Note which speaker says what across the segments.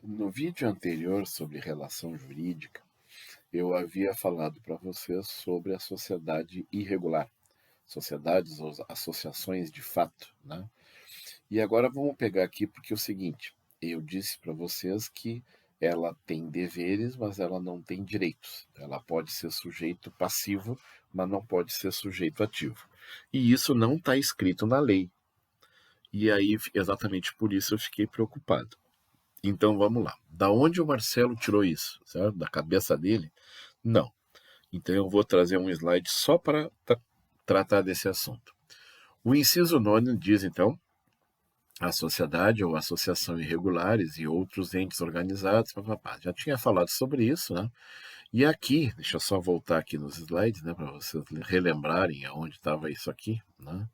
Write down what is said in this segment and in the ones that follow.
Speaker 1: No vídeo anterior sobre relação jurídica, eu havia falado para vocês sobre a sociedade irregular, sociedades ou associações de fato, né? E agora vamos pegar aqui porque é o seguinte, eu disse para vocês que ela tem deveres, mas ela não tem direitos. Ela pode ser sujeito passivo, mas não pode ser sujeito ativo. E isso não está escrito na lei. E aí, exatamente por isso, eu fiquei preocupado. Então vamos lá. Da onde o Marcelo tirou isso? Certo? Da cabeça dele? Não. Então eu vou trazer um slide só para tratar desse assunto. O inciso 9 diz, então, a sociedade ou associação irregulares e outros entes organizados. Já tinha falado sobre isso, né? E aqui, deixa eu só voltar aqui nos slides, né, para vocês relembrarem aonde estava isso aqui, né?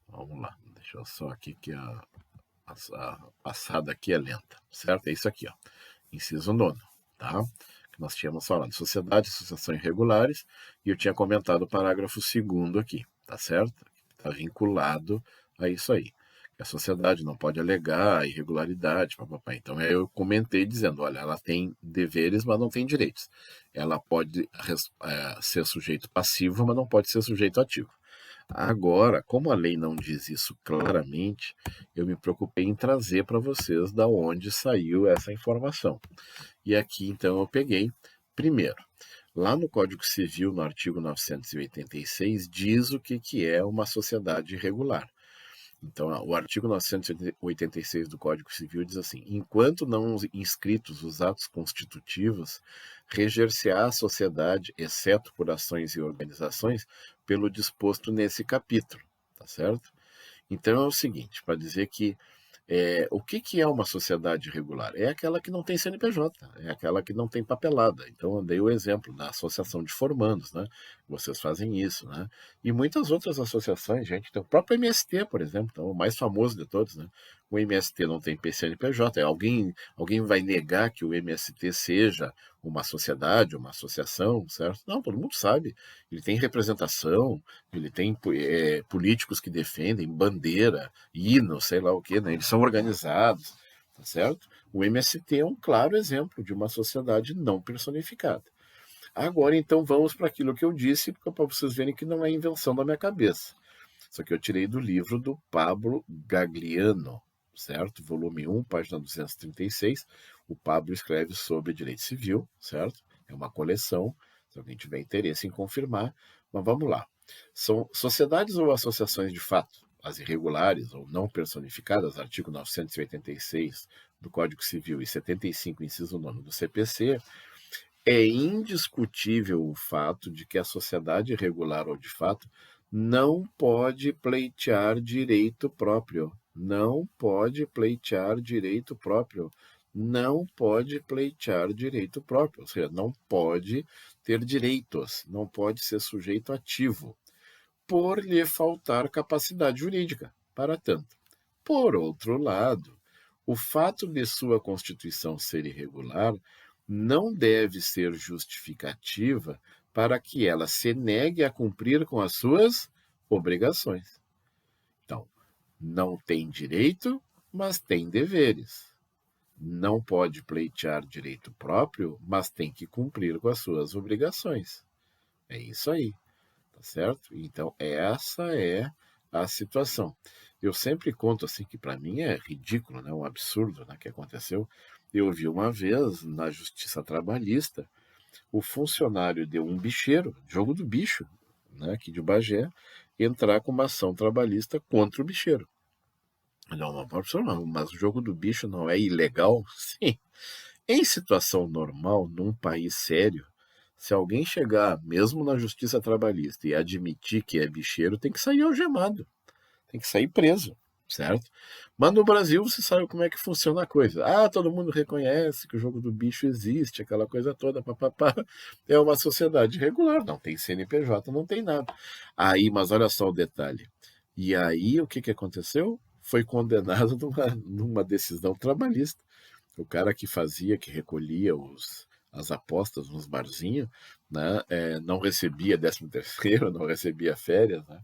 Speaker 1: Vamos lá. Deixa eu só aqui que a passada aqui é lenta, certo? É isso aqui, ó. Inciso 9, tá? Que nós tínhamos falado, sociedade, associação irregulares, e eu tinha comentado o parágrafo 2º aqui, tá certo? Está vinculado a isso aí. A sociedade não pode alegar irregularidade, papapá. Então eu comentei dizendo, olha, ela tem deveres, mas não tem direitos. Ela pode ser sujeito passivo, mas não pode ser sujeito ativo. Agora, como a lei não diz isso claramente, eu me preocupei em trazer para vocês da onde saiu essa informação. E aqui, então, eu peguei, primeiro, lá no Código Civil, no artigo 986, diz o que é uma sociedade irregular. Então, o artigo 986 do Código Civil diz assim: enquanto não inscritos os atos constitutivos, reger-se-á a sociedade, exceto por ações e organizações, pelo disposto nesse capítulo, tá certo? Então é o seguinte, para dizer que o que é uma sociedade irregular? É aquela que não tem CNPJ, é aquela que não tem papelada. Então, eu dei o exemplo da associação de formandos, né? Vocês fazem isso, né? E muitas outras associações, gente, tem o próprio MST, por exemplo, então, o mais famoso de todos, né? O MST não tem CNPJ. Alguém vai negar que o MST seja uma sociedade, uma associação, certo? Não, todo mundo sabe. Ele tem representação, ele tem políticos que defendem bandeira, hino, sei lá o quê, né? Eles são organizados, tá certo? O MST é um claro exemplo de uma sociedade não personificada. Agora, então, vamos para aquilo que eu disse, para vocês verem que não é invenção da minha cabeça. Isso aqui eu tirei do livro do Pablo Gagliano, certo? Volume 1, página 236. O Pablo escreve sobre direito civil, certo? É uma coleção, se alguém tiver interesse em confirmar. Mas vamos lá. São sociedades ou associações de fato, as irregulares ou não personificadas, artigo 986 do Código Civil e 75, inciso 9 do CPC, é indiscutível o fato de que a sociedade irregular ou de fato não pode pleitear direito próprio. Não pode pleitear direito próprio. Não pode pleitear direito próprio. Ou seja, não pode ter direitos. Não pode ser sujeito ativo. Por lhe faltar capacidade jurídica. Para tanto. Por outro lado, o fato de sua constituição ser irregular não deve ser justificativa para que ela se negue a cumprir com as suas obrigações. Então, não tem direito, mas tem deveres. Não pode pleitear direito próprio, mas tem que cumprir com as suas obrigações. É isso aí, tá certo? Então, essa é a situação. Eu sempre conto assim que para mim é ridículo, né, um absurdo, né, que aconteceu. Eu vi uma vez na Justiça Trabalhista o funcionário de um bicheiro, jogo do bicho, né, aqui de Bagé, entrar com uma ação trabalhista contra o bicheiro. Não, professor, não, mas o jogo do bicho não é ilegal? Sim. Em situação normal, num país sério, se alguém chegar, mesmo na justiça trabalhista, e admitir que é bicheiro, tem que sair algemado, tem que sair preso, certo? Mas no Brasil você sabe como é que funciona a coisa. Ah, todo mundo reconhece que o jogo do bicho existe, aquela coisa toda, papapá. É uma sociedade regular, não tem CNPJ, não tem nada. Aí, mas olha só o detalhe. E aí, o que aconteceu? Foi condenado numa decisão trabalhista. O cara que fazia, que recolhia as apostas nos barzinhos, né, não recebia 13º, não recebia férias, né?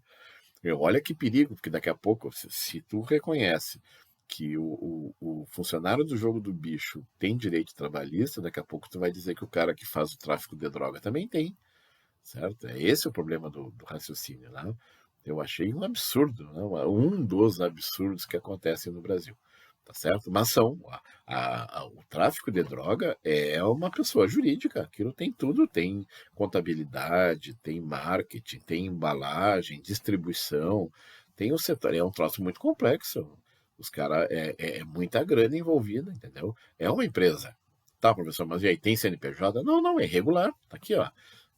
Speaker 1: Olha que perigo, porque daqui a pouco, se tu reconhece que o funcionário do jogo do bicho tem direito trabalhista, daqui a pouco tu vai dizer que o cara que faz o tráfico de droga também tem, certo? É esse o problema do raciocínio, né? Eu achei um absurdo, né? Um dos absurdos que acontecem no Brasil, tá certo? Mas o tráfico de droga é uma pessoa jurídica, aquilo tem tudo, tem contabilidade, tem marketing, tem embalagem, distribuição, tem o setor, é um troço muito complexo. Os caras, é muita grana envolvida, entendeu? É uma empresa. Tá, professor, mas e aí, tem CNPJ? Não, não, é regular. Tá aqui, ó.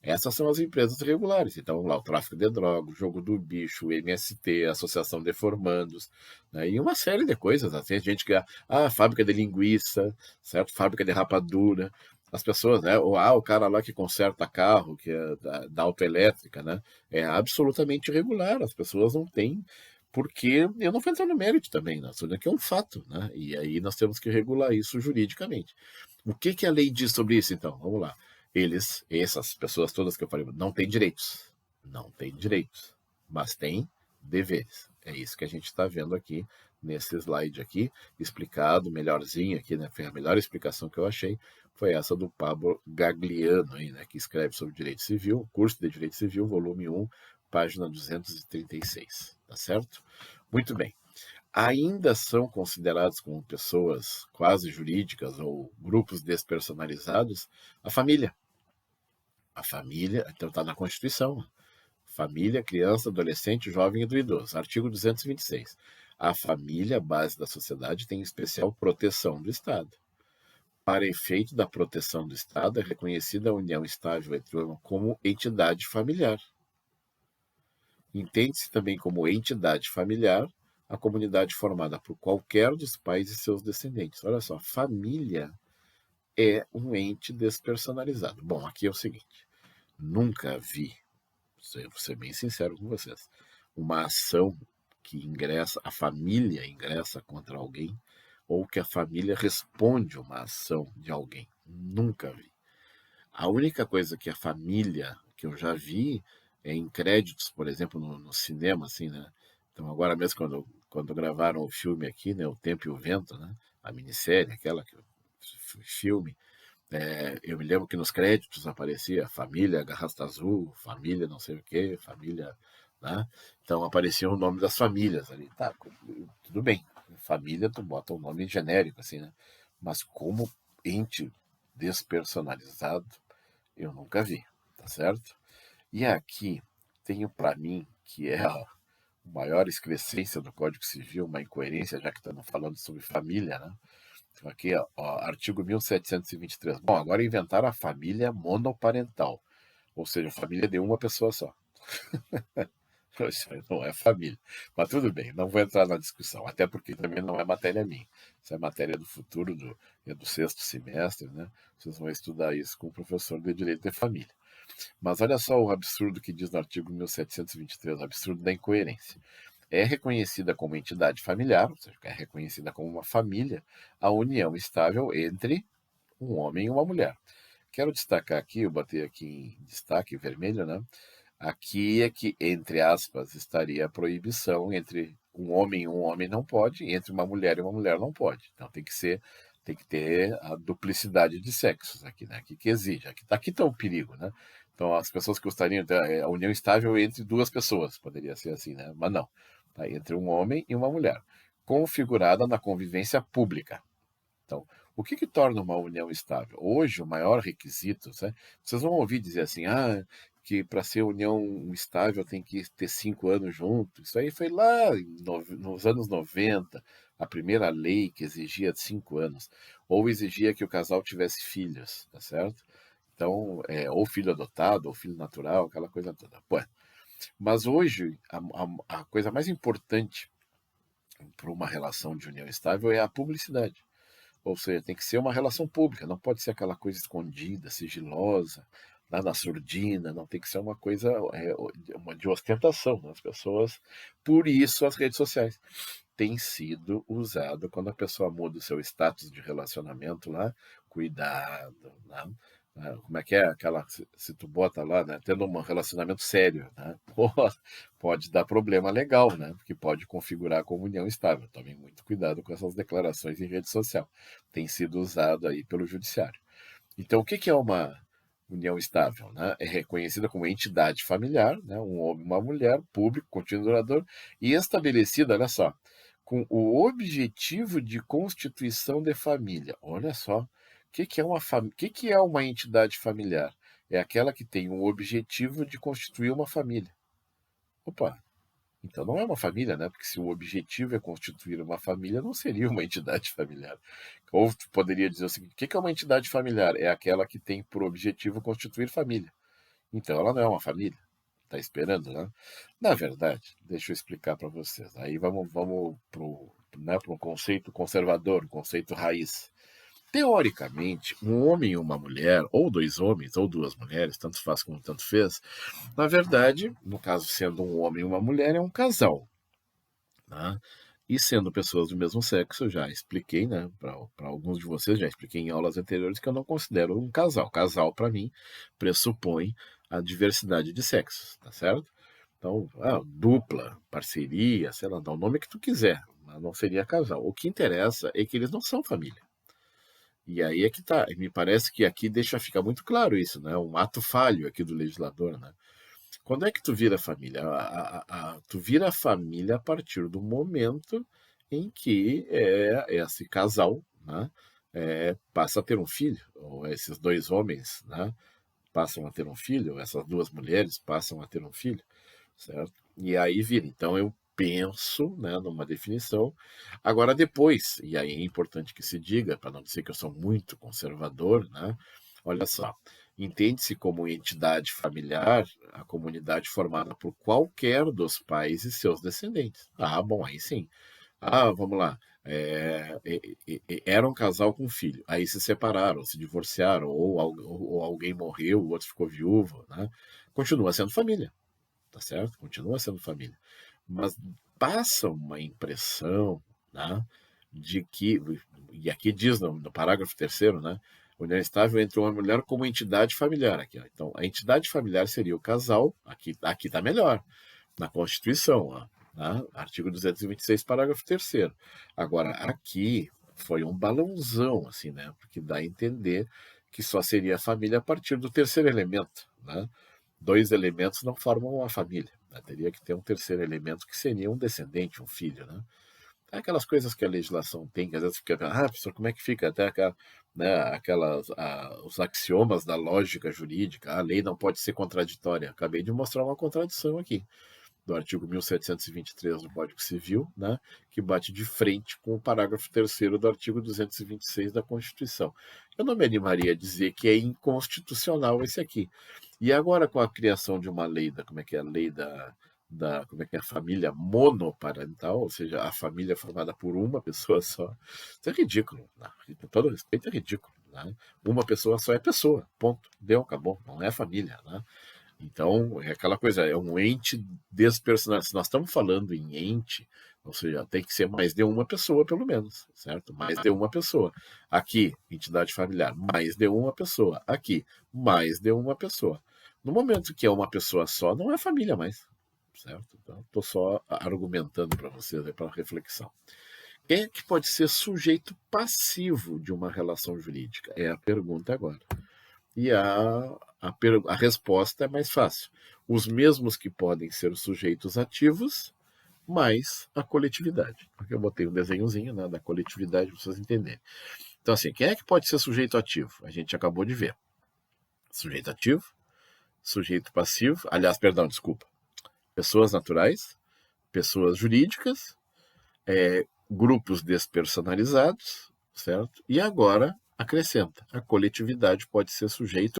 Speaker 1: Essas são as empresas regulares. Então, lá o tráfico de drogas, o jogo do bicho, o MST, a Associação de Formandos, né? E uma série de coisas. Tem gente que, fábrica de linguiça, certo? Fábrica de rapadura. As pessoas, né? O cara lá que conserta carro, que é da autoelétrica, né? É absolutamente irregular. As pessoas não têm. Porque eu não vou entrar no mérito também, né? Isso daqui é um fato, né? E aí nós temos que regular isso juridicamente. O que que a lei diz sobre isso, então? Vamos lá. Essas pessoas todas que eu falei, não têm direitos. Não têm direitos, mas têm deveres. É isso que a gente está vendo aqui nesse slide aqui, explicado melhorzinho aqui, né? Foi a melhor explicação que eu achei, foi essa do Pablo Gagliano, aí, né? Que escreve sobre direito civil, curso de direito civil, volume 1, página 236, tá certo? Muito bem. Ainda são considerados como pessoas quase jurídicas ou grupos despersonalizados a família. A família, então está na Constituição. Família, criança, adolescente, jovem e do idoso. Artigo 226. A família, base da sociedade, tem especial proteção do Estado. Para efeito da proteção do Estado, é reconhecida a união estável entre o como entidade familiar. Entende-se também como entidade familiar a comunidade formada por qualquer dos pais e seus descendentes. Olha só, família é um ente despersonalizado. Bom, aqui é o seguinte: nunca vi, vou ser bem sincero com vocês, uma ação que a família ingressa contra alguém, ou que a família responde uma ação de alguém. Nunca vi. A única coisa que a família que eu já vi é em créditos, por exemplo, no cinema, assim, né? Então, agora mesmo, quando gravaram o filme aqui, né? O Tempo e o Vento, né? A minissérie, aquela filme, eu me lembro que nos créditos aparecia família Garrasta Azul, família não sei o quê, família, né? Então aparecia o nome das famílias ali. Tá, tudo bem. Família, tu bota um nome genérico, assim, né? Mas como ente despersonalizado, eu nunca vi, tá certo? E aqui tenho para mim que é a maior excrescência do Código Civil, uma incoerência, já que estamos falando sobre família, né? Então aqui, artigo 1723. Bom, agora inventaram a família monoparental, ou seja, família de uma pessoa só. Isso aí não é família. Mas tudo bem, não vou entrar na discussão, até porque também não é matéria minha. Isso é matéria do futuro, é do sexto semestre, né? Vocês vão estudar isso com o professor de Direito de Família. Mas olha só o absurdo que diz no artigo 1723, o absurdo da incoerência. É reconhecida como entidade familiar, ou seja, é reconhecida como uma família, a união estável entre um homem e uma mulher. Quero destacar aqui, eu botei aqui em destaque vermelho, né? Aqui é que, entre aspas, estaria a proibição entre um homem não pode, e entre uma mulher não pode. Então tem que ter a duplicidade de sexos aqui, né? Aqui que exige. Aqui está o perigo, né? Então as pessoas que gostariam a união estável entre duas pessoas, poderia ser assim, né? Mas não. Tá entre um homem e uma mulher, configurada na convivência pública. Então, o que torna uma união estável? Hoje, o maior requisito, né? Vocês vão ouvir dizer assim, que para ser união estável tem que ter 5 anos junto. Isso aí foi lá nos anos 90, a primeira lei que exigia 5 anos, ou exigia que o casal tivesse filhos, tá certo? Então, ou filho adotado, ou filho natural, aquela coisa toda. Pô, mas hoje, a coisa mais importante para uma relação de união estável é a publicidade. Ou seja, tem que ser uma relação pública, não pode ser aquela coisa escondida, sigilosa, lá na surdina, não tem que ser uma coisa de ostentação das pessoas. Por isso as redes sociais têm sido usadas quando a pessoa muda o seu status de relacionamento lá, cuidado, né? Como é que é aquela, se tu bota lá, né, tendo um relacionamento sério, né, pô, pode dar problema legal, né, porque pode configurar como união estável. Tomem muito cuidado com essas declarações em rede social. Tem sido usado aí pelo judiciário. Então, o que que é uma união estável, né? É reconhecida como entidade familiar, né? Um homem e uma mulher, público, contínuo e duradouro, e estabelecida, olha só, com o objetivo de constituição de família. Olha só, o que que é que que é uma entidade familiar? É aquela que tem o objetivo de constituir uma família. Opa, então não é uma família, né? Porque se o objetivo é constituir uma família, não seria uma entidade familiar. Ou tu poderia dizer o seguinte: o que é uma entidade familiar? É aquela que tem por objetivo constituir família. Então ela não é uma família. Está esperando, né? Na verdade, deixa eu explicar para vocês. Aí vamos para um conceito conservador, um conceito raiz. Teoricamente, um homem e uma mulher, ou dois homens, ou duas mulheres, tanto faz como tanto fez, na verdade, no caso sendo um homem e uma mulher, é um casal. Né? E sendo pessoas do mesmo sexo, eu já expliquei, né, para alguns de vocês, já expliquei em aulas anteriores que eu não considero um casal. Casal, para mim, pressupõe a diversidade de sexos, tá certo? Então, dupla, parceria, sei lá, dá o nome que tu quiser, mas não seria casal. O que interessa é que eles não são família. E aí é que tá. E me parece que aqui deixa ficar muito claro isso, né? Um ato falho aqui do legislador, né? Quando é que tu vira família? Tu vira família a partir do momento em que esse casal, né, passa a ter um filho, ou esses dois homens, né, passam a ter um filho, ou essas duas mulheres passam a ter um filho, certo? E aí vira. Então eu penso, né, numa definição. Agora depois, e aí é importante que se diga, para não dizer que eu sou muito conservador, né? Olha só, entende-se como entidade familiar a comunidade formada por qualquer dos pais e seus descendentes. Ah, bom, aí sim. Ah, vamos lá. Era um casal com filho, aí se separaram, se divorciaram, ou alguém morreu, o outro ficou viúvo, né? Continua sendo família, tá certo? Continua sendo família. Mas passa uma impressão, né, de que, e aqui diz no parágrafo terceiro, né, união estável entre uma mulher como entidade familiar. Aqui, ó. Então, a entidade familiar seria o casal, aqui está melhor, na Constituição, ó, né, artigo 226, parágrafo terceiro. Agora, aqui foi um balãozão, assim, né, porque dá a entender que só seria família a partir do terceiro elemento, né? Dois elementos não formam uma família, né? Teria que ter um terceiro elemento que seria um descendente, um filho, né? É aquelas coisas que a legislação tem, que às vezes fica, professor, como é que fica até né, os axiomas da lógica jurídica, a lei não pode ser contraditória. Acabei de mostrar uma contradição aqui do artigo 1723 do Código Civil, né, que bate de frente com o parágrafo 3º do artigo 226 da Constituição. Eu não me animaria a dizer que é inconstitucional esse aqui. E agora com a criação de uma lei como é que é a lei como é que é a família monoparental, ou seja, a família formada por uma pessoa só, isso é ridículo. Né? Com todo respeito, é ridículo. Né? Uma pessoa só é pessoa, ponto. Deu, acabou. Não é família. Né? Então, é aquela coisa, é um ente despersonalizado. Se nós estamos falando em ente, ou seja, tem que ser mais de uma pessoa, pelo menos, certo? Mais de uma pessoa. Aqui, entidade familiar, mais de uma pessoa. Aqui, mais de uma pessoa. No momento que é uma pessoa só, não é família mais, certo? Então, estou só argumentando para vocês, para reflexão. Quem é que pode ser sujeito passivo de uma relação jurídica? É a pergunta agora. E a resposta é mais fácil. Os mesmos que podem ser os sujeitos ativos, mais a coletividade. Porque eu botei um desenhozinho, né, da coletividade para vocês entenderem. Então, assim, quem é que pode ser sujeito ativo? A gente acabou de ver. Sujeito ativo, sujeito passivo, aliás, perdão, desculpa. Pessoas naturais, pessoas jurídicas, grupos despersonalizados, certo? E agora acrescenta, a coletividade pode ser sujeito